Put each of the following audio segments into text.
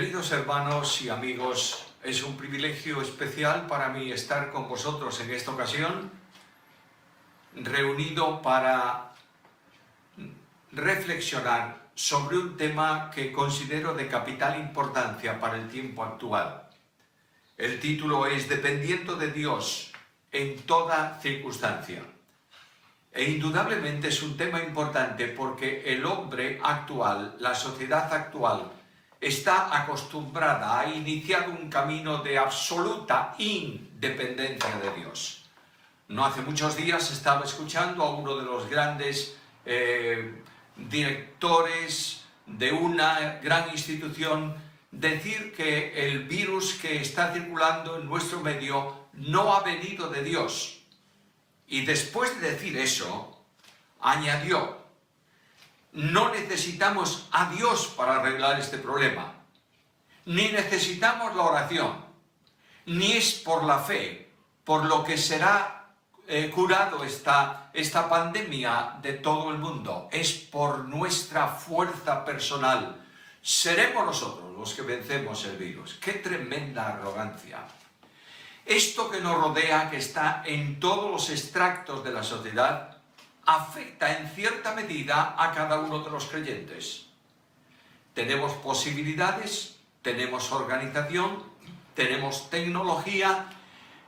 Queridos hermanos y amigos, es un privilegio especial para mí estar con vosotros en esta ocasión, reunido para reflexionar sobre un tema que considero de capital importancia para el tiempo actual. El título es Dependiendo de Dios en toda circunstancia. E indudablemente es un tema importante porque el hombre actual, la sociedad actual, está acostumbrada, ha iniciado un camino de absoluta independencia de Dios. No hace muchos días estaba escuchando a uno de los grandes directores de una gran institución decir que el virus que está circulando en nuestro medio no ha venido de Dios. Y después de decir eso, añadió: no necesitamos a Dios para arreglar este problema, ni necesitamos la oración, ni es por la fe, por lo que será curado esta pandemia de todo el mundo, es por nuestra fuerza personal. Seremos nosotros los que vencemos el virus. ¡Qué tremenda arrogancia! Esto que nos rodea, que está en todos los extractos de la sociedad, afecta en cierta medida a cada uno de los creyentes. Tenemos posibilidades, tenemos organización, tenemos tecnología,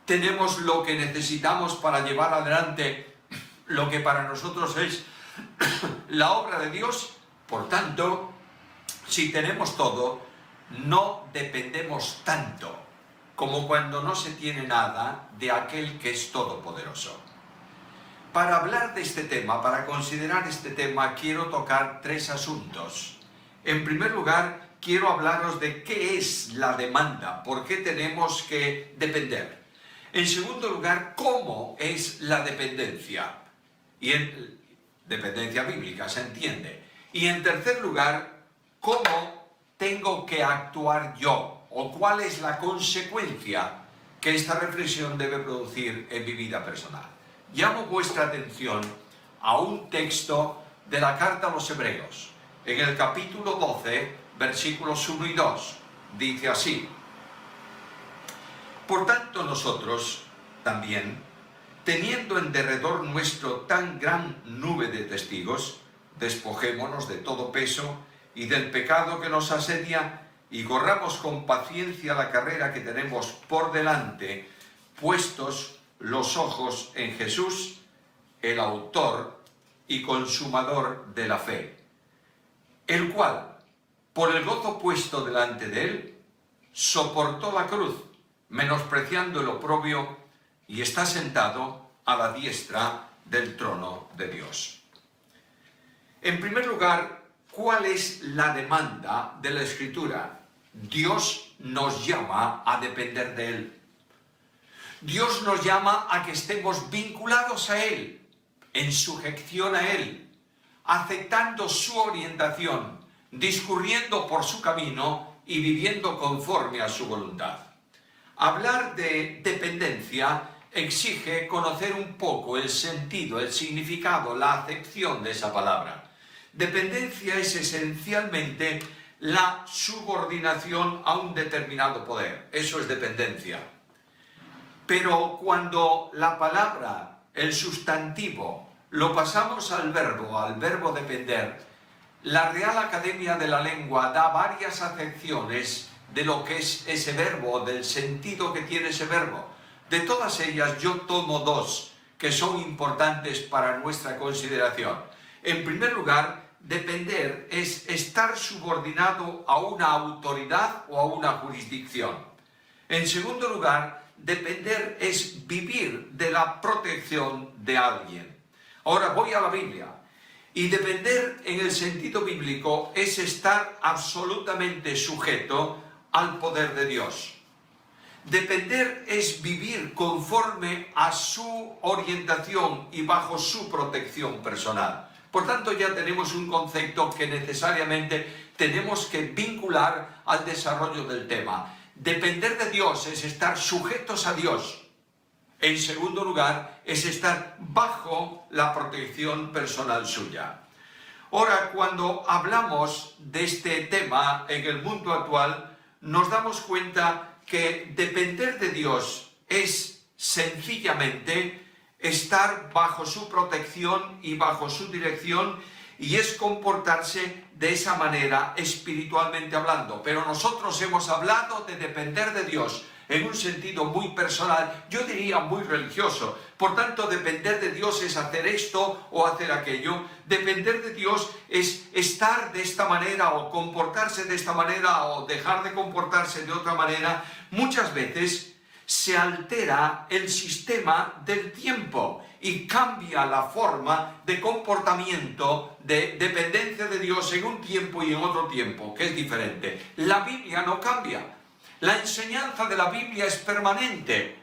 tenemos lo que necesitamos para llevar adelante lo que para nosotros es la obra de Dios. Por tanto, si tenemos todo, no dependemos tanto como cuando no se tiene nada de aquel que es todopoderoso. Para hablar de este tema, para considerar este tema, quiero tocar tres asuntos. En primer lugar, quiero hablaros de qué es la demanda, por qué tenemos que depender. En segundo lugar, cómo es la dependencia. Dependencia bíblica, se entiende. Y en tercer lugar, cómo tengo que actuar yo, o cuál es la consecuencia que esta reflexión debe producir en mi vida personal. Llamo vuestra atención a un texto de la carta a los Hebreos, en el capítulo 12, versículos 1 y 2. Dice así: por tanto nosotros también, teniendo en derredor nuestro tan gran nube de testigos, despojémonos de todo peso y del pecado que nos asedia, y corramos con paciencia la carrera que tenemos por delante, puestos los ojos en Jesús, el autor y consumador de la fe, el cual, por el gozo puesto delante de él, soportó la cruz, menospreciando el oprobio, y está sentado a la diestra del trono de Dios. En primer lugar, ¿cuál es la demanda de la Escritura? Dios nos llama a depender de Él. Dios nos llama a que estemos vinculados a Él, en sujeción a Él, aceptando su orientación, discurriendo por su camino y viviendo conforme a su voluntad. Hablar de dependencia exige conocer un poco el sentido, el significado, la acepción de esa palabra. Dependencia es esencialmente la subordinación a un determinado poder. Eso es dependencia. Pero cuando la palabra, el sustantivo, lo pasamos al verbo depender, la Real Academia de la Lengua da varias acepciones de lo que es ese verbo, del sentido que tiene ese verbo. De todas ellas yo tomo dos que son importantes para nuestra consideración. En primer lugar, depender es estar subordinado a una autoridad o a una jurisdicción. En segundo lugar, depender es vivir de la protección de alguien. Ahora voy a la Biblia. Y depender en el sentido bíblico es estar absolutamente sujeto al poder de Dios. Depender es vivir conforme a su orientación y bajo su protección personal. Por tanto, ya tenemos un concepto que necesariamente tenemos que vincular al desarrollo del tema. Depender de Dios es estar sujetos a Dios. En segundo lugar, es estar bajo la protección personal suya. Ahora, cuando hablamos de este tema en el mundo actual, nos damos cuenta que depender de Dios es sencillamente estar bajo su protección y bajo su dirección, y es comportarse de esa manera espiritualmente hablando. Pero nosotros hemos hablado de depender de Dios en un sentido muy personal, yo diría muy religioso. Por tanto, depender de Dios es hacer esto o hacer aquello. Depender de Dios es estar de esta manera o comportarse de esta manera o dejar de comportarse de otra manera. Muchas veces se altera el sistema del tiempo y cambia la forma de comportamiento, de dependencia de Dios en un tiempo y en otro tiempo, que es diferente. La Biblia no cambia. La enseñanza de la Biblia es permanente.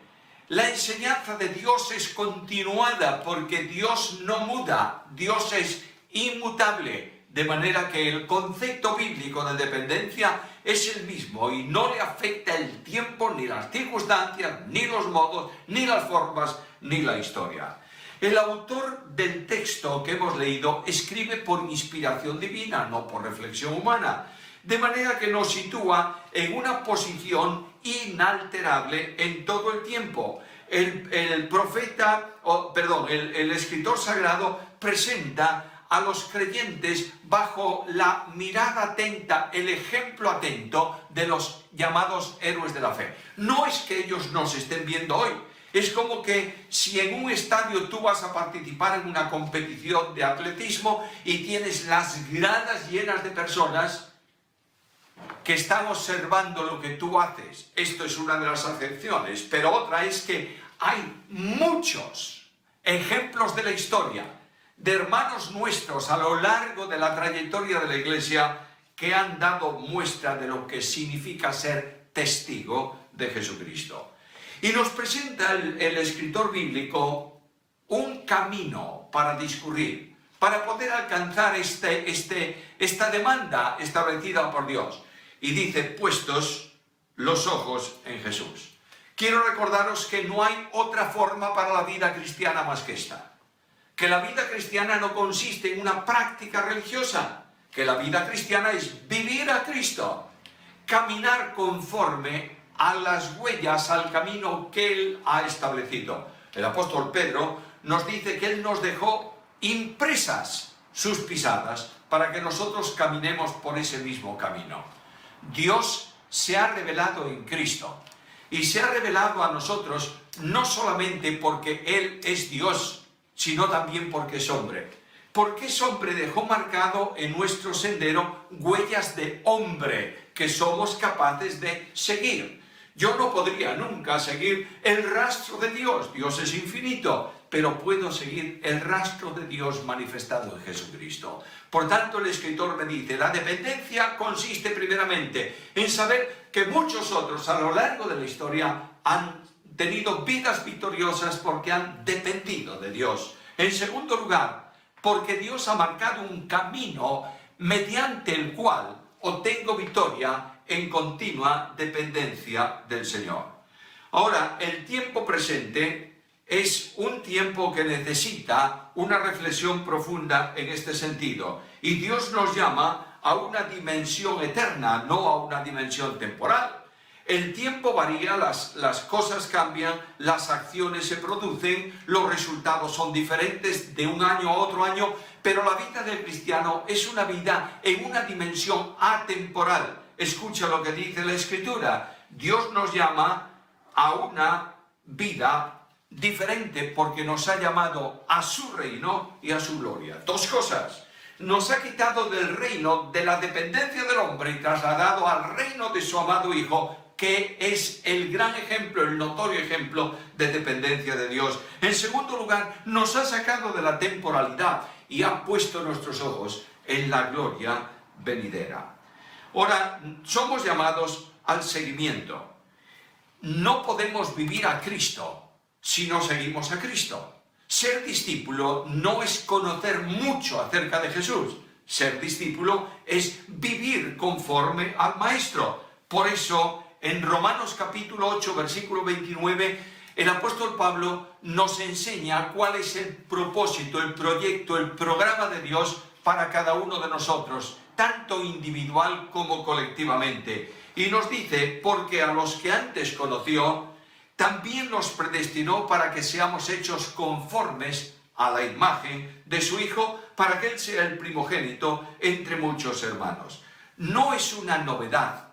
La enseñanza de Dios es continuada porque Dios no muda. Dios es inmutable. De manera que el concepto bíblico de dependencia es el mismo y no le afecta el tiempo, ni las circunstancias, ni los modos, ni las formas, ni la historia. El autor del texto que hemos leído escribe por inspiración divina, no por reflexión humana, de manera que nos sitúa en una posición inalterable en todo el tiempo. El escritor sagrado presenta a los creyentes bajo la mirada atenta, el ejemplo atento de los llamados héroes de la fe. No es que ellos nos estén viendo hoy, es como que si en un estadio tú vas a participar en una competición de atletismo y tienes las gradas llenas de personas que están observando lo que tú haces. Esto es una de las acepciones, pero otra es que hay muchos ejemplos de la historia de hermanos nuestros a lo largo de la trayectoria de la Iglesia que han dado muestra de lo que significa ser testigo de Jesucristo. Y nos presenta el escritor bíblico un camino para discurrir, para poder alcanzar esta demanda establecida por Dios. Y dice, puestos los ojos en Jesús. Quiero recordaros que no hay otra forma para la vida cristiana más que esta. Que la vida cristiana no consiste en una práctica religiosa, que la vida cristiana es vivir a Cristo, caminar conforme a las huellas, al camino que Él ha establecido. El apóstol Pedro nos dice que Él nos dejó impresas sus pisadas para que nosotros caminemos por ese mismo camino. Dios se ha revelado en Cristo y se ha revelado a nosotros no solamente porque Él es Dios, sino también porque es hombre. Porque es hombre dejó marcado en nuestro sendero huellas de hombre que somos capaces de seguir. Yo no podría nunca seguir el rastro de Dios. Dios es infinito, pero puedo seguir el rastro de Dios manifestado en Jesucristo. Por tanto, el escritor me dice, la dependencia consiste primeramente en saber que muchos otros a lo largo de la historia han tenido vidas victoriosas porque han dependido de Dios. En segundo lugar, porque Dios ha marcado un camino mediante el cual obtengo victoria en continua dependencia del Señor. Ahora, el tiempo presente es un tiempo que necesita una reflexión profunda en este sentido. Y Dios nos llama a una dimensión eterna, no a una dimensión temporal. El tiempo varía, las cosas cambian, las acciones se producen, los resultados son diferentes de un año a otro año, pero la vida del cristiano es una vida en una dimensión atemporal. Escucha lo que dice la Escritura. Dios nos llama a una vida diferente porque nos ha llamado a su reino y a su gloria. Dos cosas. Nos ha quitado del reino de la dependencia del hombre y trasladado al reino de su amado Hijo, que es el gran ejemplo, el notorio ejemplo de dependencia de Dios. En segundo lugar, nos ha sacado de la temporalidad y ha puesto nuestros ojos en la gloria venidera. Ahora, somos llamados al seguimiento. No podemos vivir a Cristo si no seguimos a Cristo. Ser discípulo no es conocer mucho acerca de Jesús. Ser discípulo es vivir conforme al Maestro. Por eso, en Romanos capítulo 8, versículo 29, el apóstol Pablo nos enseña cuál es el propósito, el proyecto, el programa de Dios para cada uno de nosotros, tanto individual como colectivamente. Y nos dice, porque a los que antes conoció, también los predestinó para que seamos hechos conformes a la imagen de su Hijo, para que Él sea el primogénito entre muchos hermanos. No es una novedad,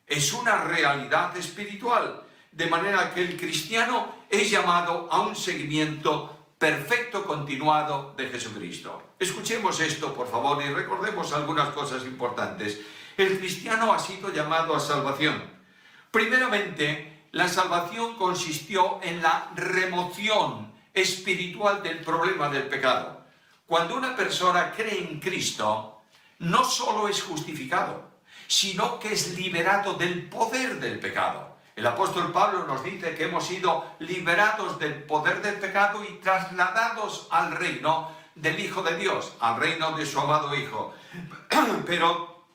es una realidad espiritual, de manera que el cristiano es llamado a un seguimiento perfecto, continuado de Jesucristo. Escuchemos esto, por favor, y recordemos algunas cosas importantes. El cristiano ha sido llamado a salvación. Primeramente, la salvación consistió en la remoción espiritual del problema del pecado. Cuando una persona cree en Cristo, no solo es justificado, sino que es liberado del poder del pecado. El apóstol Pablo nos dice que hemos sido liberados del poder del pecado y trasladados al reino del Hijo de Dios, al reino de su amado Hijo. Pero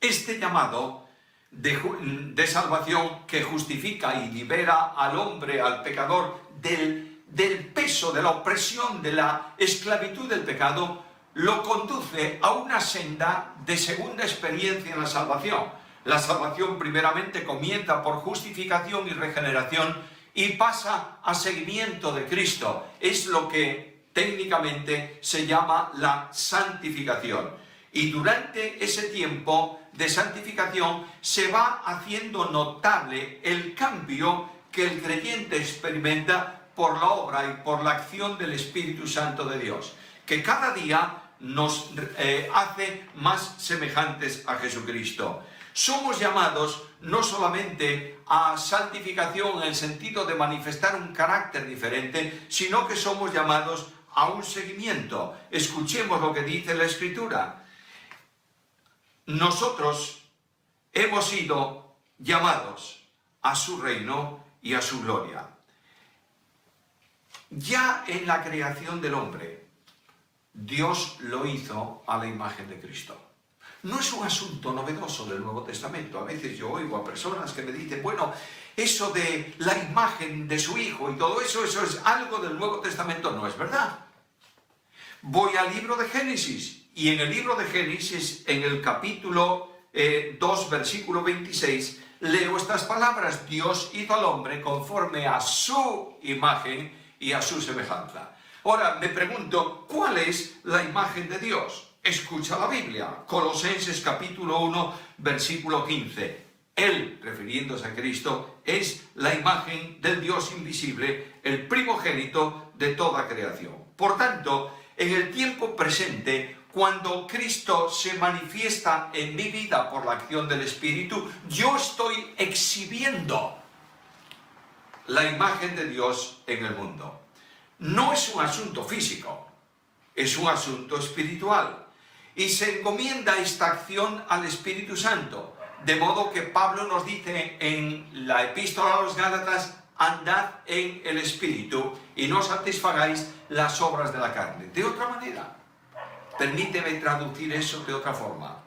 este llamado de salvación que justifica y libera al hombre, al pecador, del peso, de la opresión, de la esclavitud del pecado, lo conduce a una senda de segunda experiencia en la salvación. La salvación primeramente comienza por justificación y regeneración y pasa a seguimiento de Cristo. Es lo que técnicamente se llama la santificación. Y durante ese tiempo de santificación se va haciendo notable el cambio que el creyente experimenta por la obra y por la acción del Espíritu Santo de Dios, que cada día nos hace más semejantes a Jesucristo. Somos llamados no solamente a santificación en el sentido de manifestar un carácter diferente, sino que somos llamados a un seguimiento. Escuchemos lo que dice la Escritura. Nosotros hemos sido llamados a su reino y a su gloria. Ya en la creación del hombre, Dios lo hizo a la imagen de Cristo. No es un asunto novedoso del Nuevo Testamento. A veces yo oigo a personas que me dicen, bueno, eso de la imagen de su Hijo y todo eso es algo del Nuevo Testamento. No es verdad. Voy al libro de Génesis, y en el libro de Génesis, en el capítulo 2, versículo 26, leo estas palabras: Dios hizo al hombre conforme a su imagen y a su semejanza. Ahora me pregunto, ¿cuál es la imagen de Dios? Escucha la Biblia, Colosenses capítulo 1, versículo 15. Él, refiriéndose a Cristo, es la imagen del Dios invisible, el primogénito de toda creación. Por tanto, en el tiempo presente, cuando Cristo se manifiesta en mi vida por la acción del Espíritu, yo estoy exhibiendo la imagen de Dios en el mundo. No es un asunto físico, es un asunto espiritual. Y se encomienda esta acción al Espíritu Santo. De modo que Pablo nos dice en la epístola a los Gálatas: andad en el Espíritu y no satisfagáis las obras de la carne. De otra manera, permíteme traducir eso de otra forma.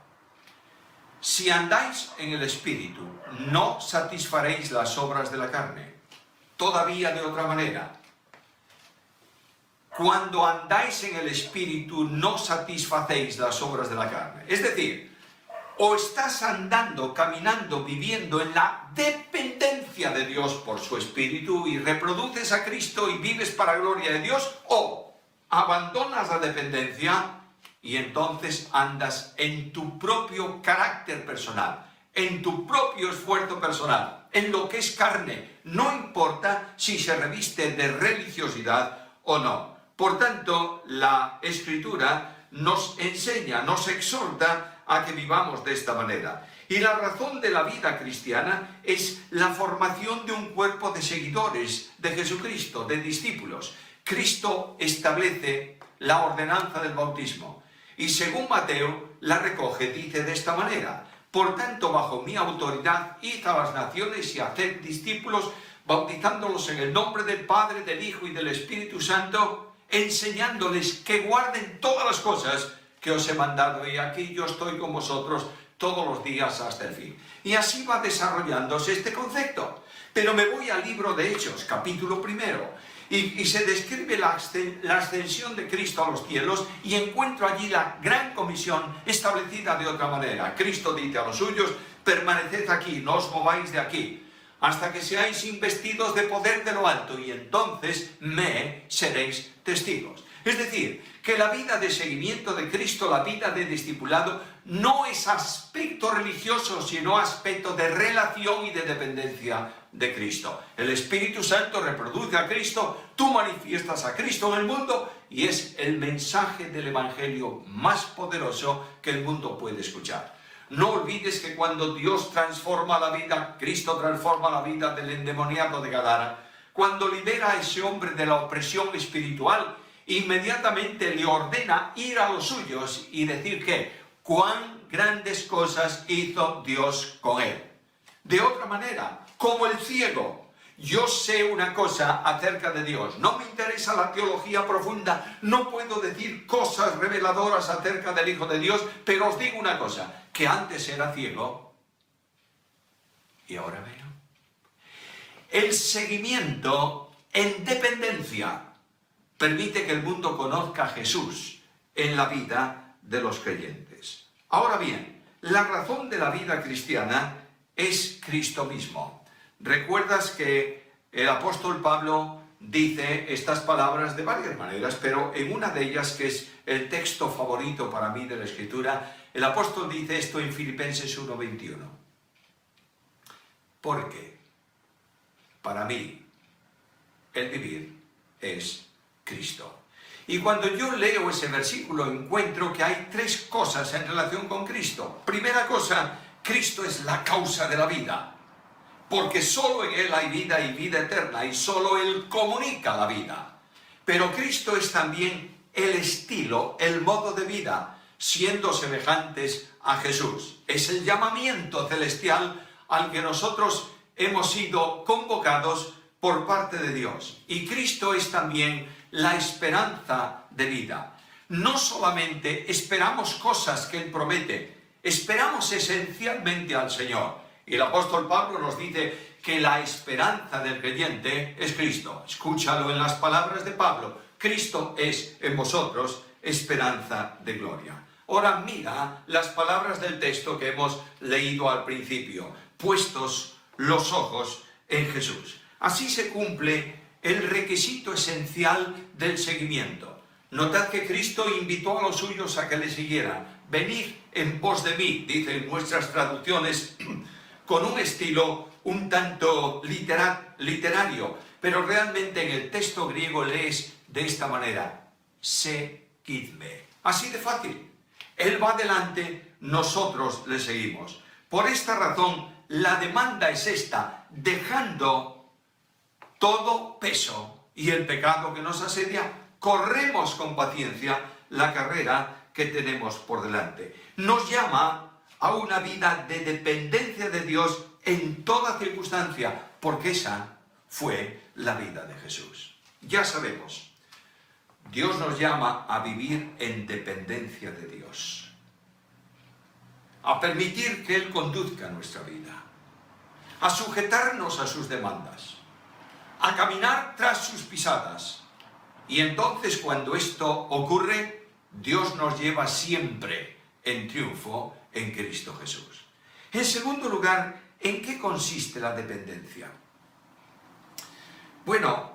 Si andáis en el Espíritu, no satisfaréis las obras de la carne. Todavía de otra manera, cuando andáis en el Espíritu, no satisfacéis las obras de la carne. Es decir, o estás andando, caminando, viviendo en la dependencia de Dios por su Espíritu y reproduces a Cristo y vives para gloria de Dios, o abandonas la dependencia y entonces andas en tu propio carácter personal, en tu propio esfuerzo personal, en lo que es carne. No importa si se reviste de religiosidad o no. Por tanto, la Escritura nos enseña, nos exhorta a que vivamos de esta manera. Y la razón de la vida cristiana es la formación de un cuerpo de seguidores de Jesucristo, de discípulos. Cristo establece la ordenanza del bautismo y según Mateo la recoge, dice de esta manera: por tanto, bajo mi autoridad, id a las naciones y haced discípulos, bautizándolos en el nombre del Padre, del Hijo y del Espíritu Santo, enseñándoles que guarden todas las cosas que os he mandado, y aquí yo estoy con vosotros todos los días hasta el fin. Y así va desarrollándose este concepto. Pero me voy al libro de Hechos, capítulo 1, y se describe la ascensión de Cristo a los cielos, y encuentro allí la gran comisión establecida de otra manera. Cristo dice a los suyos: permaneced aquí, no os mováis de aquí, hasta que seáis investidos de poder de lo alto, y entonces me seréis testigos. Es decir, que la vida de seguimiento de Cristo, la vida de discipulado, no es aspecto religioso, sino aspecto de relación y de dependencia de Cristo. El Espíritu Santo reproduce a Cristo, tú manifiestas a Cristo en el mundo, y es el mensaje del Evangelio más poderoso que el mundo puede escuchar. No olvides que cuando Dios transforma la vida, Cristo transforma la vida del endemoniado de Gadara, cuando libera a ese hombre de la opresión espiritual, inmediatamente le ordena ir a los suyos y decir que cuán grandes cosas hizo Dios con él. De otra manera, como el ciego, yo sé una cosa acerca de Dios, no me interesa la teología profunda, no puedo decir cosas reveladoras acerca del Hijo de Dios, pero os digo una cosa, que antes era ciego y ahora veo. El seguimiento en dependencia permite que el mundo conozca a Jesús en la vida de los creyentes. Ahora bien, la razón de la vida cristiana es Cristo mismo. Recuerdas que el apóstol Pablo dice estas palabras de varias maneras, pero en una de ellas, que es el texto favorito para mí de la Escritura, el apóstol dice esto en Filipenses 1:21. Porque para mí el vivir es Cristo. Y cuando yo leo ese versículo encuentro que hay tres cosas en relación con Cristo. Primera cosa, Cristo es la causa de la vida, porque solo en Él hay vida y vida eterna, y solo Él comunica la vida. Pero Cristo es también el estilo, el modo de vida, siendo semejantes a Jesús. Es el llamamiento celestial al que nosotros hemos sido convocados por parte de Dios. Y Cristo es también la esperanza de vida. No solamente esperamos cosas que Él promete, esperamos esencialmente al Señor. Y el apóstol Pablo nos dice que la esperanza del creyente es Cristo. Escúchalo en las palabras de Pablo. Cristo es en vosotros esperanza de gloria. Ahora mira las palabras del texto que hemos leído al principio. Puestos los ojos en Jesús. Así se cumple el requisito esencial del seguimiento. Notad que Cristo invitó a los suyos a que le siguieran. Venid en pos de mí, dicen nuestras traducciones, con un estilo un tanto literario, pero realmente en el texto griego lees de esta manera: seguidme. Así de fácil. Él va adelante, nosotros le seguimos. Por esta razón, la demanda es esta: dejando todo peso y el pecado que nos asedia, corremos con paciencia la carrera que tenemos por delante. Nos llama a una vida de dependencia de Dios en toda circunstancia, porque esa fue la vida de Jesús. Ya sabemos, Dios nos llama a vivir en dependencia de Dios, a permitir que Él conduzca nuestra vida, a sujetarnos a sus demandas, a caminar tras sus pisadas. Y entonces, cuando esto ocurre, Dios nos lleva siempre en triunfo en Cristo Jesús. En segundo lugar, ¿en qué consiste la dependencia? Bueno,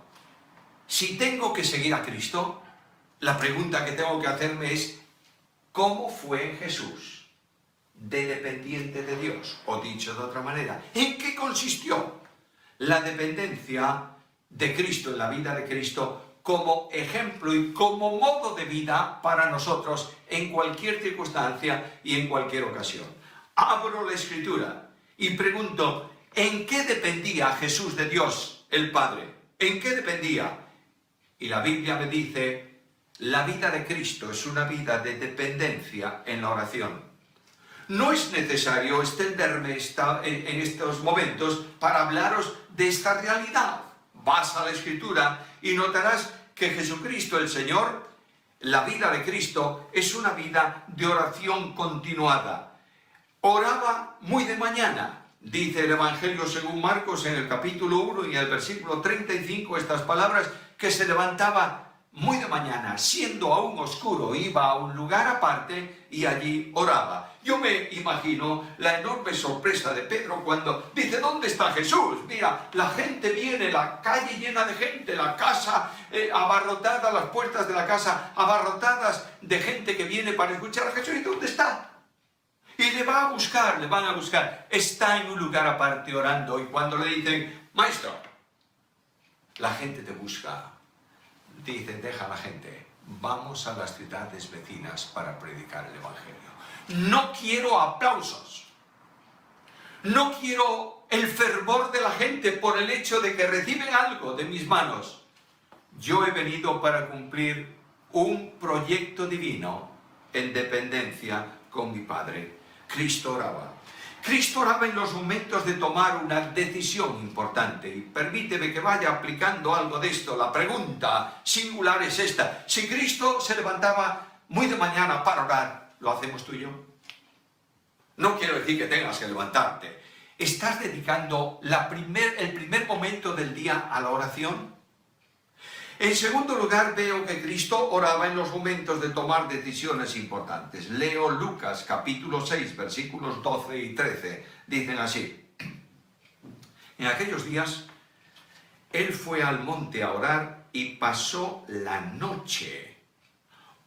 si tengo que seguir a Cristo, la pregunta que tengo que hacerme es: ¿cómo fue Jesús de dependiente de Dios? O dicho de otra manera, ¿en qué consistió la dependencia de Cristo, en la vida de Cristo, como ejemplo y como modo de vida para nosotros en cualquier circunstancia y en cualquier ocasión? Abro la Escritura y pregunto: ¿en qué dependía Jesús de Dios el Padre? ¿En qué dependía? Y la Biblia me dice: la vida de Cristo es una vida de dependencia en la oración. No es necesario extenderme en estos momentos para hablaros de esta realidad. Vas a la Escritura y notarás que Jesucristo el Señor, la vida de Cristo, es una vida de oración continuada. Oraba muy de mañana. Dice el Evangelio según Marcos en el capítulo 1 y en el versículo 35 estas palabras, que se levantaba muy de mañana, siendo aún oscuro, iba a un lugar aparte y allí oraba. Yo me imagino la enorme sorpresa de Pedro cuando dice, ¿dónde está Jesús? Mira, la gente viene, la calle llena de gente, la casa abarrotada, las puertas de la casa abarrotadas de gente que viene para escuchar a Jesús. ¿Y dónde está? Y le van a buscar. Está en un lugar aparte orando. Y cuando le dicen, maestro, la gente te busca. Dicen, deja a la gente, vamos a las ciudades vecinas para predicar el Evangelio. No quiero aplausos. No quiero el fervor de la gente por el hecho de que reciben algo de mis manos. Yo he venido para cumplir un proyecto divino en dependencia con mi Padre. Cristo oraba. Cristo oraba en los momentos de tomar una decisión importante. Y permíteme que vaya aplicando algo de esto. La pregunta singular es esta. Si Cristo se levantaba muy de mañana para orar, ¿lo hacemos tú y yo? No quiero decir que tengas que levantarte. ¿Estás dedicando el primer momento del día a la oración? En segundo lugar, veo que Cristo oraba en los momentos de tomar decisiones importantes. Leo Lucas capítulo 6, versículos 12 y 13. Dicen así. En aquellos días, Él fue al monte a orar y pasó la noche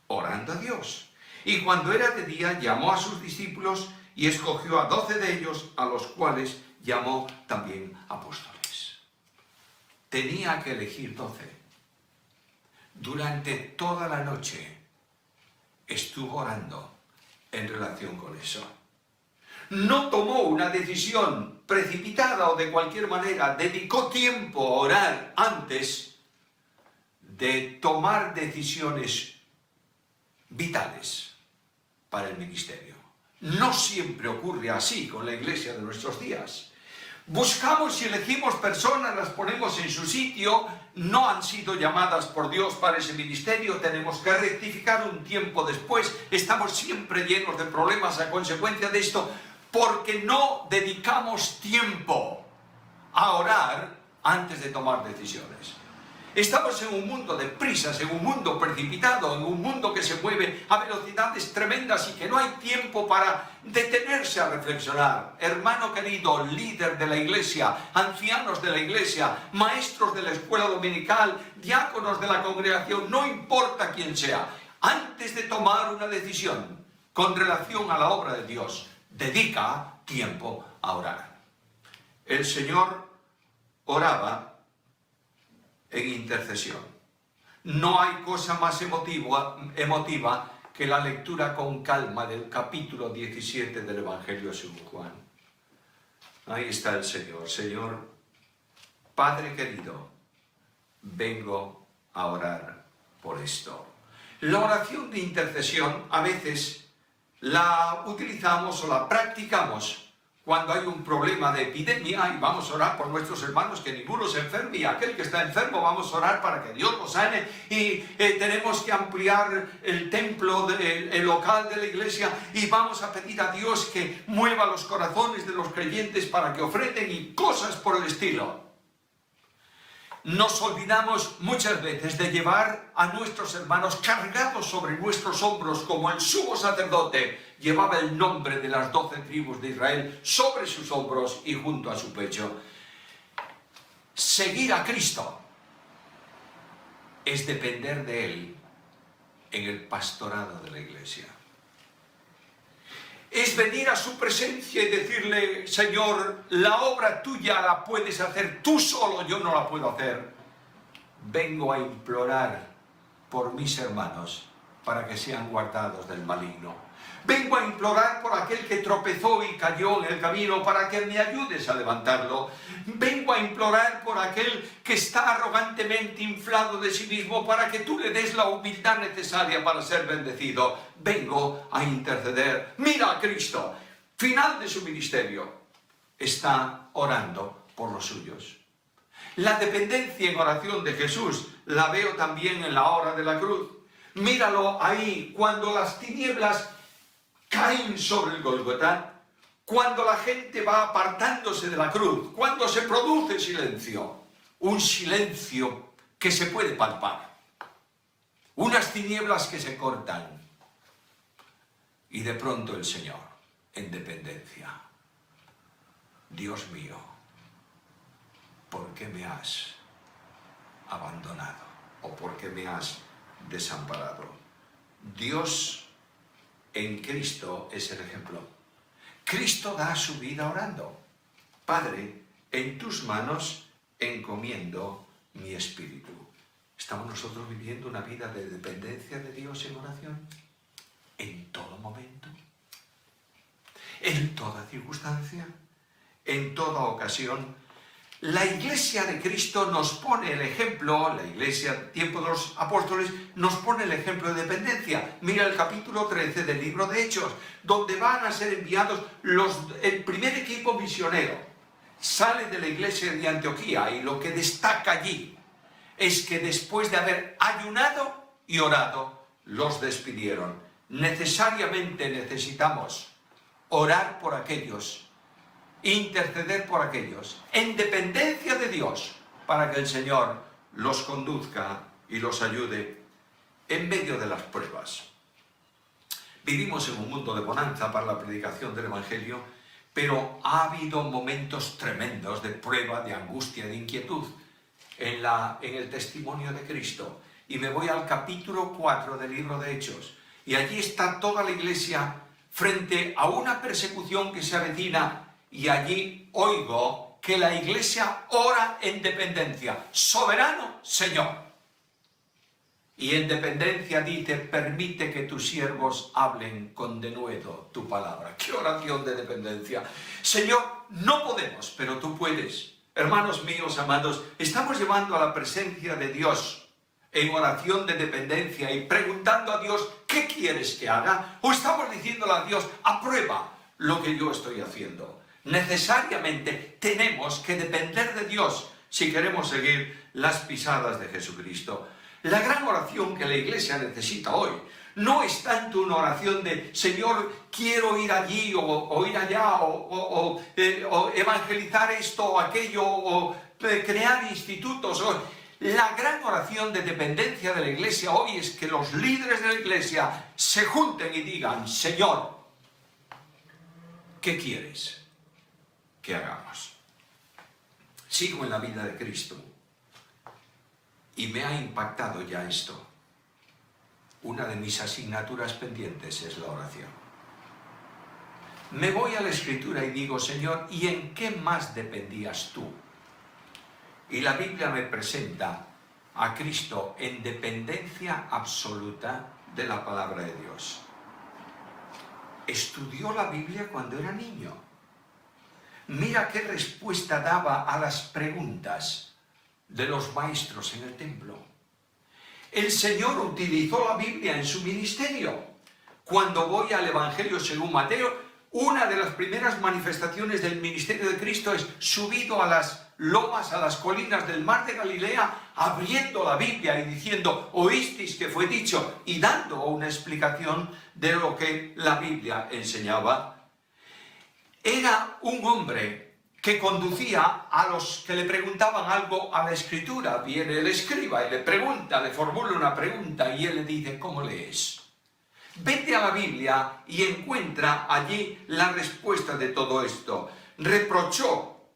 orando a Dios. Y cuando era de día, llamó a sus discípulos y escogió a 12 de ellos, a los cuales llamó también apóstoles. Tenía que elegir 12. Durante toda la noche estuvo orando en relación con eso. No tomó una decisión precipitada o de cualquier manera, dedicó tiempo a orar antes de tomar decisiones vitales para el ministerio. No siempre ocurre así con la iglesia de nuestros días. Buscamos y elegimos personas, las ponemos en su sitio, no han sido llamadas por Dios para ese ministerio, tenemos que rectificar un tiempo después, estamos siempre llenos de problemas a consecuencia de esto, porque no dedicamos tiempo a orar antes de tomar decisiones. Estamos en un mundo de prisas, en un mundo precipitado, en un mundo que se mueve a velocidades tremendas y que no hay tiempo para detenerse a reflexionar. Hermano querido, líder de la iglesia, ancianos de la iglesia, maestros de la escuela dominical, diáconos de la congregación, no importa quién sea, antes de tomar una decisión con relación a la obra de Dios, dedica tiempo a orar. El Señor oraba en intercesión. No hay cosa más emotiva que la lectura con calma del capítulo 17 del Evangelio según Juan. Ahí está el Señor. Señor, Padre querido, vengo a orar por esto. La oración de intercesión a veces la utilizamos o la practicamos cuando hay un problema de epidemia y vamos a orar por nuestros hermanos que ninguno se enferme, y aquel que está enfermo vamos a orar para que Dios lo sane, y tenemos que ampliar el templo, el local de la iglesia, y vamos a pedir a Dios que mueva los corazones de los creyentes para que ofrenden y cosas por el estilo. Nos olvidamos muchas veces de llevar a nuestros hermanos cargados sobre nuestros hombros, como el sumo sacerdote llevaba el nombre de las 12 tribus de Israel sobre sus hombros y junto a su pecho. Seguir a Cristo es depender de Él en el pastorado de la iglesia. Es venir a su presencia y decirle, Señor, la obra tuya la puedes hacer tú solo, yo no la puedo hacer. Vengo a implorar por mis hermanos para que sean guardados del maligno. Vengo a implorar por aquel que tropezó y cayó en el camino para que me ayudes a levantarlo. Vengo a implorar por aquel que está arrogantemente inflado de sí mismo para que tú le des la humildad necesaria para ser bendecido. Vengo a interceder. Mira a Cristo, final de su ministerio, está orando por los suyos. La dependencia en oración de Jesús la veo también en la hora de la cruz. Míralo ahí, cuando las tinieblas caen sobre el Gólgota, cuando la gente va apartándose de la cruz, cuando se produce silencio, un silencio que se puede palpar. unas tinieblas que se cortan. Y de pronto el Señor, en dependencia. Dios mío, ¿por qué me has abandonado? ¿O por qué me has desamparado? Dios en Cristo es el ejemplo. Cristo da su vida orando. Padre, en tus manos encomiendo mi espíritu. ¿Estamos nosotros viviendo una vida de dependencia de Dios en oración? En todo momento, en toda circunstancia, en toda ocasión. La Iglesia de Cristo nos pone el ejemplo, la Iglesia, tiempo de los apóstoles, nos pone el ejemplo de dependencia. Mira el capítulo 13 del libro de Hechos, donde van a ser enviados el primer equipo misionero. Sale de la iglesia de Antioquía y lo que destaca allí es que después de haber ayunado y orado, los despidieron. Necesariamente necesitamos orar por aquellos, interceder por aquellos, en dependencia de Dios, para que el Señor los conduzca y los ayude en medio de las pruebas. Vivimos en un mundo de bonanza para la predicación del Evangelio, pero ha habido momentos tremendos de prueba, de angustia, de inquietud en el testimonio de Cristo. Y me voy al capítulo 4 del libro de Hechos. Y allí está toda la iglesia frente a una persecución que se avecina, y allí oigo que la iglesia ora en dependencia. Soberano Señor. Y en dependencia dice, permite que tus siervos hablen con denuedo tu palabra. ¡Qué oración de dependencia! Señor, no podemos, pero tú puedes. Hermanos míos, amados, estamos llevando a la presencia de Dios en oración de dependencia y preguntando a Dios, ¿qué quieres que haga? O estamos diciéndole a Dios, aprueba lo que yo estoy haciendo. Necesariamente tenemos que depender de Dios si queremos seguir las pisadas de Jesucristo. La gran oración que la iglesia necesita hoy no es tanto una oración de, Señor, quiero ir allí o ir allá o evangelizar esto o aquello o crear institutos. La gran oración de dependencia de la iglesia hoy es que los líderes de la iglesia se junten y digan, Señor, ¿qué quieres que hagamos? Sigo en la vida de Cristo y me ha impactado ya esto. Una de mis asignaturas pendientes es la oración. Me voy a la Escritura y digo, Señor, ¿y en qué más dependías tú? Y la Biblia me presenta a Cristo en dependencia absoluta de la palabra de Dios. Estudió la Biblia cuando era niño. Mira qué respuesta daba a las preguntas de los maestros en el templo. El Señor utilizó la Biblia en su ministerio. Cuando voy al Evangelio según Mateo, una de las primeras manifestaciones del ministerio de Cristo es subido a las lomas, a las colinas del mar de Galilea, abriendo la Biblia y diciendo, oísteis que fue dicho, y dando una explicación de lo que la Biblia enseñaba. Era un hombre que conducía a los que le preguntaban algo a la Escritura. Viene el escriba y le pregunta, le formula una pregunta y él le dice, ¿cómo lees? Vete a la Biblia y encuentra allí la respuesta de todo esto. Reprochó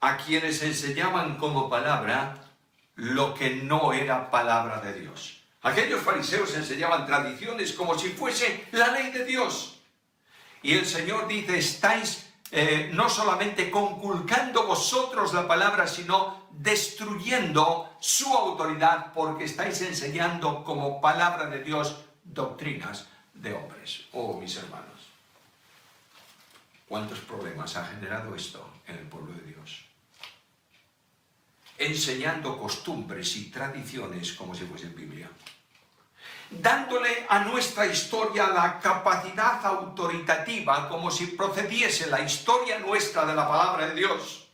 a quienes enseñaban como palabra lo que no era palabra de Dios. Aquellos fariseos enseñaban tradiciones como si fuese la ley de Dios. Y el Señor dice, estáis no solamente conculcando vosotros la palabra, sino destruyendo su autoridad, porque estáis enseñando como palabra de Dios doctrinas de hombres. Oh, mis hermanos, ¿cuántos problemas ha generado esto en el pueblo de Dios? Enseñando costumbres y tradiciones como si fuesen Biblia. Dándole a nuestra historia la capacidad autoritativa como si procediese la historia nuestra de la palabra de Dios.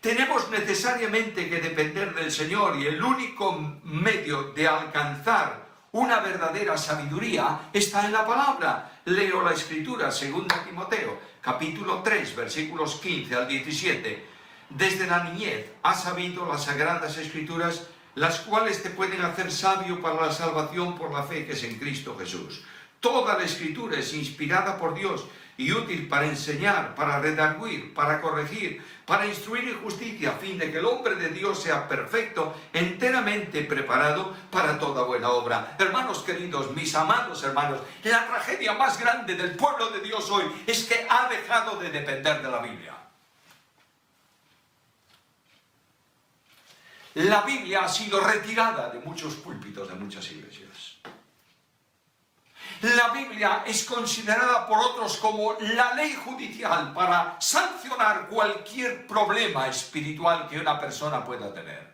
Tenemos necesariamente que depender del Señor y el único medio de alcanzar una verdadera sabiduría está en la palabra. Leo la Escritura, 2 Timoteo, capítulo 3, versículos 15 al 17. Desde la niñez has sabido las sagradas Escrituras las cuales te pueden hacer sabio para la salvación por la fe que es en Cristo Jesús. Toda la Escritura es inspirada por Dios y útil para enseñar, para redarguir, para corregir, para instruir en justicia, a fin de que el hombre de Dios sea perfecto, enteramente preparado para toda buena obra. Hermanos queridos, mis amados hermanos, la tragedia más grande del pueblo de Dios hoy es que ha dejado de depender de la Biblia. La Biblia ha sido retirada de muchos púlpitos de muchas iglesias. La Biblia es considerada por otros como la ley judicial para sancionar cualquier problema espiritual que una persona pueda tener.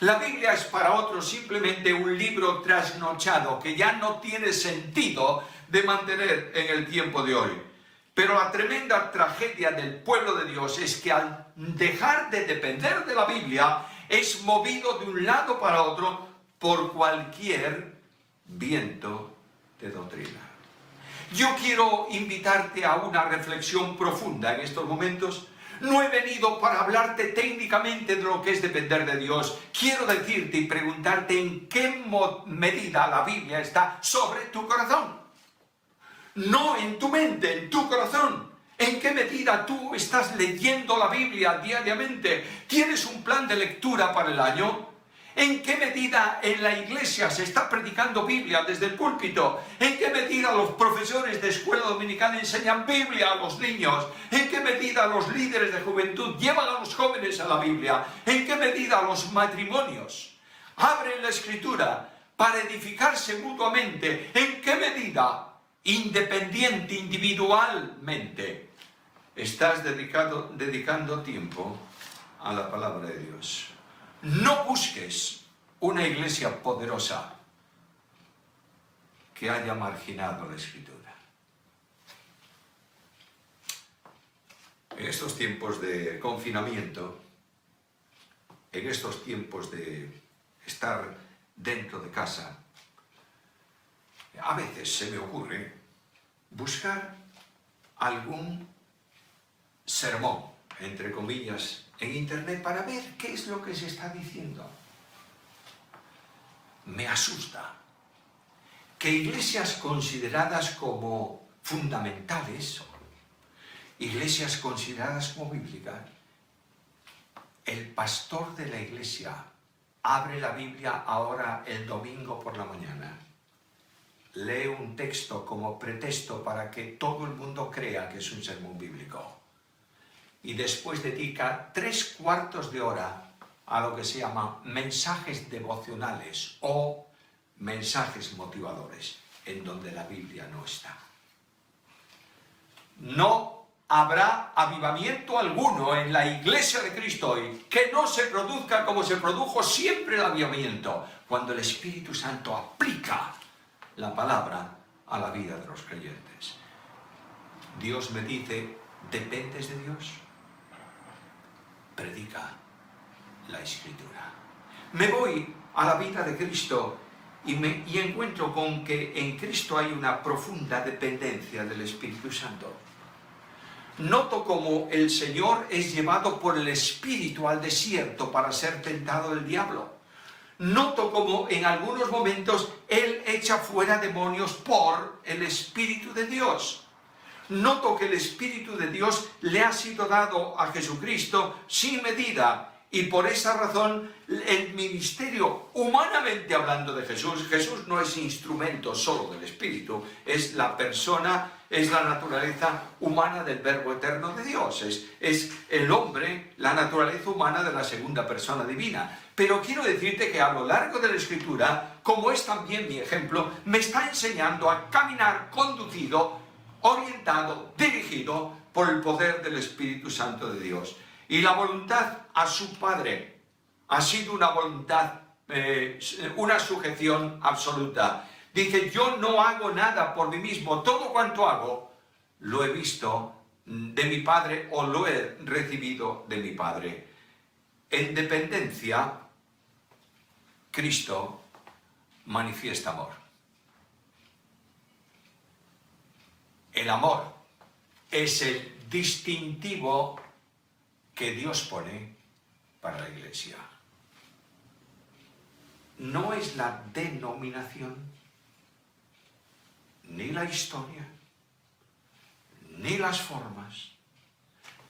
La Biblia es para otros simplemente un libro trasnochado que ya no tiene sentido de mantener en el tiempo de hoy. Pero la tremenda tragedia del pueblo de Dios es que al dejar de depender de la Biblia es movido de un lado para otro por cualquier viento de doctrina. Yo quiero invitarte a una reflexión profunda en estos momentos. No he venido para hablarte técnicamente de lo que es depender de Dios. Quiero decirte y preguntarte en qué medida la Biblia está sobre tu corazón. No en tu mente, en tu corazón. ¿En qué medida tú estás leyendo la Biblia diariamente? ¿Tienes un plan de lectura para el año? ¿En qué medida en la iglesia se está predicando Biblia desde el púlpito? ¿En qué medida los profesores de escuela dominical enseñan Biblia a los niños? ¿En qué medida los líderes de juventud llevan a los jóvenes a la Biblia? ¿En qué medida los matrimonios abren la Escritura para edificarse mutuamente? ¿En qué medida, independiente, individualmente, estás dedicando tiempo a la palabra de Dios? No busques una iglesia poderosa que haya marginado la Escritura. En estos tiempos de confinamiento, en estos tiempos de estar dentro de casa, a veces se me ocurre buscar algún sermón, entre comillas, en internet para ver qué es lo que se está diciendo. Me asusta que iglesias consideradas como fundamentales, iglesias consideradas como bíblicas, el pastor de la iglesia abre la Biblia ahora el domingo por la mañana, lee un texto como pretexto para que todo el mundo crea que es un sermón bíblico, y después dedica 3/4 de hora a lo que se llama mensajes devocionales o mensajes motivadores, en donde la Biblia no está. No habrá avivamiento alguno en la iglesia de Cristo hoy que no se produzca como se produjo siempre el avivamiento, cuando el Espíritu Santo aplica la palabra a la vida de los creyentes. Dios me dice, ¿dependes de Dios? Predica la Escritura. Me voy a la vida de Cristo y encuentro con que en Cristo hay una profunda dependencia del Espíritu Santo. Noto como el Señor es llevado por el Espíritu al desierto para ser tentado del diablo. Noto como en algunos momentos Él echa fuera demonios por el Espíritu de Dios. Noto que el Espíritu de Dios le ha sido dado a Jesucristo sin medida, y por esa razón el ministerio, humanamente hablando de Jesús, Jesús no es instrumento solo del Espíritu, es la persona, es la naturaleza humana del Verbo eterno de Dios, es el hombre, la naturaleza humana de la segunda persona divina. Pero quiero decirte que a lo largo de la Escritura, como es también mi ejemplo, me está enseñando a caminar conducido, orientado, dirigido por el poder del Espíritu Santo de Dios. Y la voluntad a su Padre ha sido una voluntad, una sujeción absoluta. Dice, yo no hago nada por mí mismo, todo cuanto hago lo he visto de mi Padre o lo he recibido de mi Padre. En dependencia, Cristo manifiesta amor. El amor es el distintivo que Dios pone para la iglesia. no es la denominación, ni la historia, ni las formas,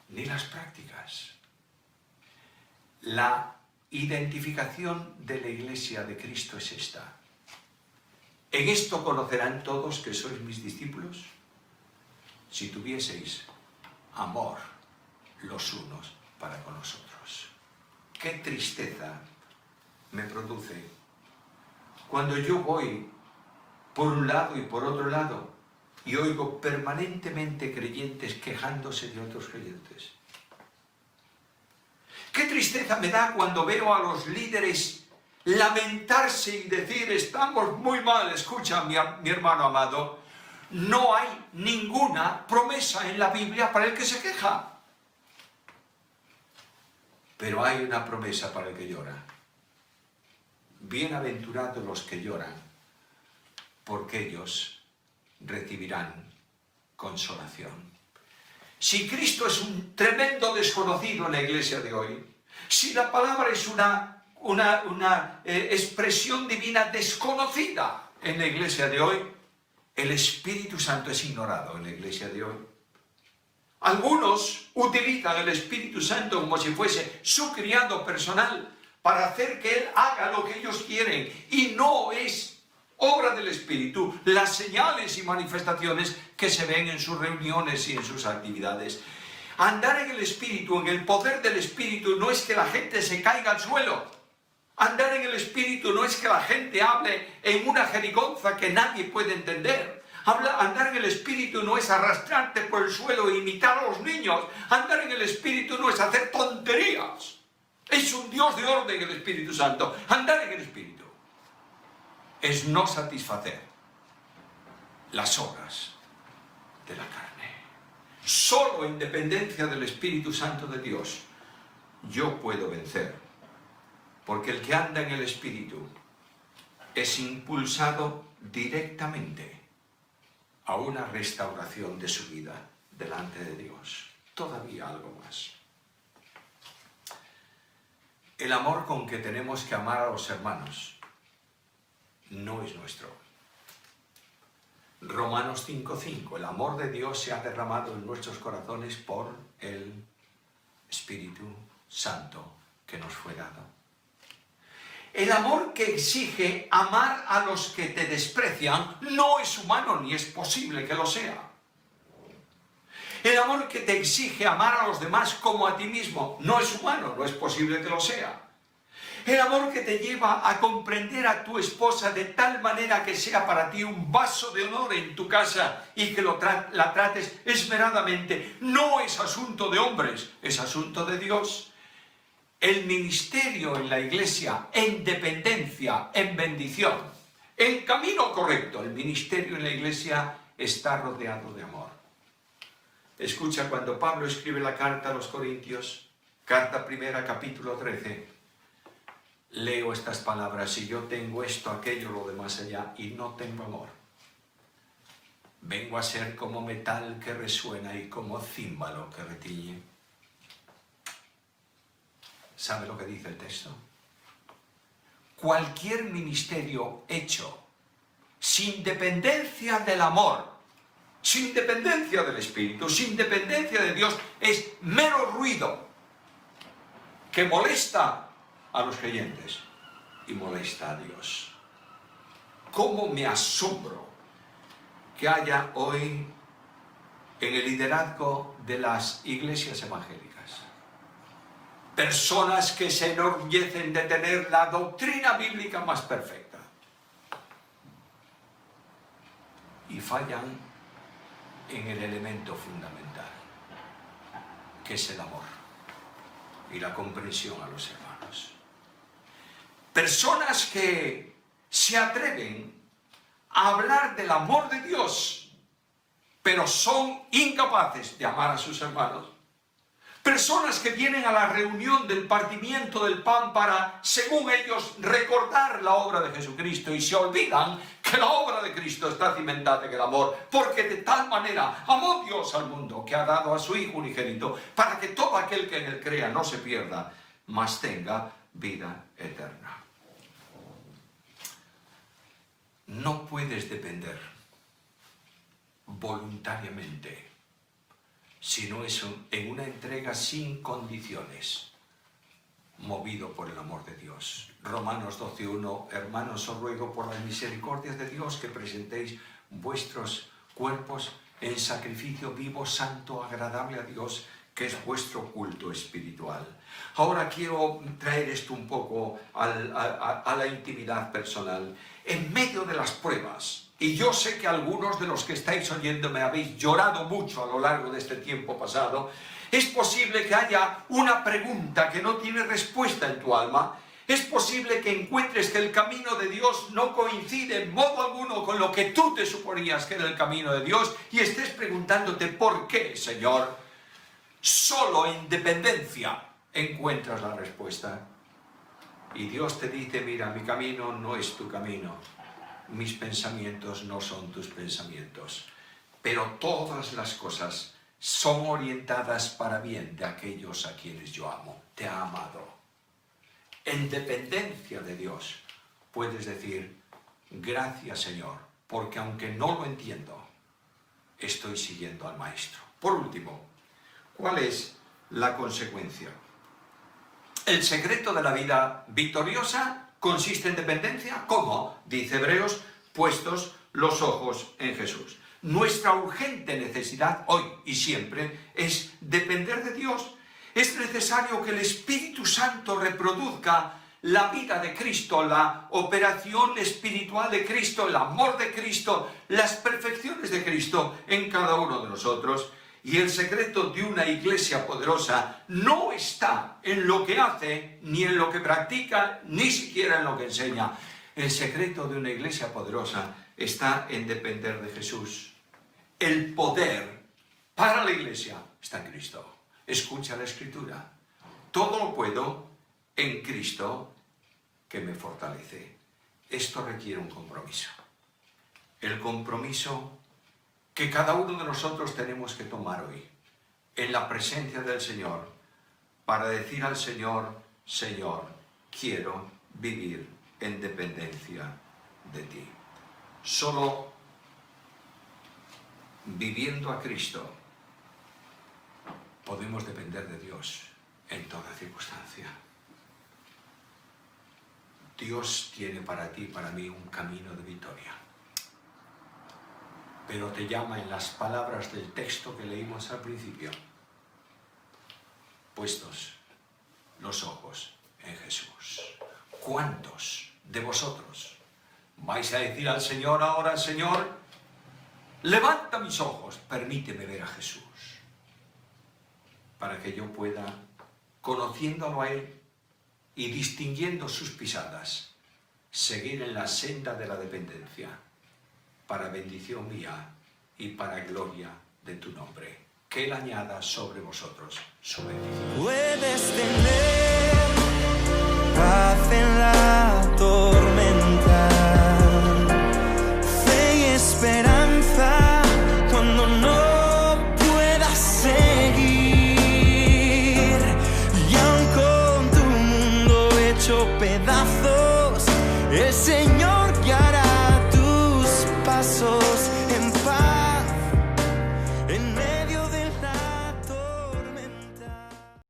ni las prácticas. La identificación de la Iglesia de Cristo es esta. En esto conocerán todos que sois mis discípulos, si tuvieseis amor los unos para con los otros. Qué tristeza me produce cuando yo voy por un lado y por otro lado y oigo permanentemente creyentes quejándose de otros creyentes. Qué tristeza me da cuando veo a los líderes lamentarse y decir: estamos muy mal. Escucha, mi hermano amado, no hay ninguna promesa en la Biblia para el que se queja. Pero hay una promesa para el que llora. Bienaventurados los que lloran, porque ellos recibirán consolación. Si Cristo es un tremendo desconocido en la iglesia de hoy, si la palabra es una expresión divina desconocida en la iglesia de hoy, el Espíritu Santo es ignorado en la iglesia de hoy. Algunos utilizan el Espíritu Santo como si fuese su criado personal para hacer que Él haga lo que ellos quieren, y no es obra del Espíritu las señales y manifestaciones que se ven en sus reuniones y en sus actividades. Andar en el Espíritu, en el poder del Espíritu, no es que la gente se caiga al suelo. Andar en el Espíritu no es que la gente hable en una jerigonza que nadie puede entender. Andar en el Espíritu no es arrastrarte por el suelo e imitar a los niños. Andar en el Espíritu no es hacer tonterías. Es un Dios de orden el Espíritu Santo. Andar en el Espíritu es no satisfacer las obras de la carne. Solo en dependencia del Espíritu Santo de Dios yo puedo vencer, porque el que anda en el Espíritu es impulsado directamente a una restauración de su vida delante de Dios. Todavía algo más. El amor con que tenemos que amar a los hermanos no es nuestro. Romanos 5:5, el amor de Dios se ha derramado en nuestros corazones por el Espíritu Santo que nos fue dado. El amor que exige amar a los que te desprecian no es humano ni es posible que lo sea. El amor que te exige amar a los demás como a ti mismo no es humano, no es posible que lo sea. El amor que te lleva a comprender a tu esposa de tal manera que sea para ti un vaso de honor en tu casa y que la trates esmeradamente, no es asunto de hombres, es asunto de Dios. El ministerio en la iglesia, en dependencia, en bendición, en camino correcto, el ministerio en la iglesia está rodeado de amor. Escucha, cuando Pablo escribe la carta a los Corintios, carta primera, capítulo 13, leo estas palabras: si yo tengo esto, aquello, lo demás allá, y no tengo amor, vengo a ser como metal que resuena y como címbalo que retiñe. ¿Sabe lo que dice el texto? Cualquier ministerio hecho sin dependencia del amor, sin dependencia del Espíritu, sin dependencia de Dios, es mero ruido que molesta a los creyentes y molesta a Dios. ¿Cómo me asombro que haya hoy en el liderazgo de las iglesias evangélicas personas que se enorgullecen de tener la doctrina bíblica más perfecta y fallan en el elemento fundamental, que es el amor y la comprensión a los hermanos? Personas que se atreven a hablar del amor de Dios, pero son incapaces de amar a sus hermanos. Personas que vienen a la reunión del partimiento del pan para, según ellos, recordar la obra de Jesucristo, y se olvidan que la obra de Cristo está cimentada en el amor, porque de tal manera amó Dios al mundo que ha dado a su Hijo unigénito, para que todo aquel que en él crea no se pierda, mas tenga vida eterna. puedes depender voluntariamente, sino es en una entrega sin condiciones, movido por el amor de Dios. Romanos 12:1, hermanos, os ruego por las misericordias de Dios que presentéis vuestros cuerpos en sacrificio vivo, santo, agradable a Dios, que es vuestro culto espiritual. Ahora quiero traer esto un poco a la intimidad personal. En medio de las pruebas, y yo sé que algunos de los que estáis oyéndome habéis llorado mucho a lo largo de este tiempo pasado, es posible que haya una pregunta que no tiene respuesta en tu alma. Es posible que encuentres que el camino de Dios no coincide en modo alguno con lo que tú te suponías que era el camino de Dios y estés preguntándote ¿por qué, Señor? Solo en dependencia encuentras la respuesta. Y Dios te dice, mira, mi camino no es tu camino. Mis pensamientos no son tus pensamientos. Pero todas las cosas son orientadas para bien de aquellos a quienes yo amo. Te ha amado. En dependencia de Dios puedes decir, gracias Señor, porque aunque no lo entiendo, estoy siguiendo al Maestro. Por último, ¿cuál es la consecuencia? El secreto de la vida victoriosa consiste en dependencia. ¿Cómo? Dice Hebreos, puestos los ojos en Jesús. Nuestra urgente necesidad hoy y siempre es depender de Dios. Es necesario que el Espíritu Santo reproduzca la vida de Cristo, la operación espiritual de Cristo, el amor de Cristo, las perfecciones de Cristo en cada uno de nosotros. Y el secreto de una iglesia poderosa no está en lo que hace, ni en lo que practica, ni siquiera en lo que enseña. El secreto de una iglesia poderosa está en depender de Jesús. El poder para la iglesia está en Cristo. Escucha la Escritura. Todo lo puedo en Cristo que me fortalece. Esto requiere un compromiso. El compromiso que cada uno de nosotros tenemos que tomar hoy, en la presencia del Señor, para decir al Señor, Señor, quiero vivir en dependencia de ti. Solo viviendo a Cristo podemos depender de Dios en toda circunstancia. Dios tiene para ti y para mí un camino de victoria. Pero te llama en las palabras del texto que leímos al principio, puestos los ojos en Jesús. ¿Cuántos de vosotros vais a decir al Señor ahora, Señor, levanta mis ojos, permíteme ver a Jesús, para que yo pueda, conociéndolo a Él y distinguiendo sus pisadas, seguir en la senda de la dependencia, para bendición mía y para gloria de tu nombre. Que Él añada sobre vosotros su bendición. Puedes tener paz en la tormenta, fe y esperanza cuando no puedas seguir, y aun con tu mundo hecho pedazos, el Señor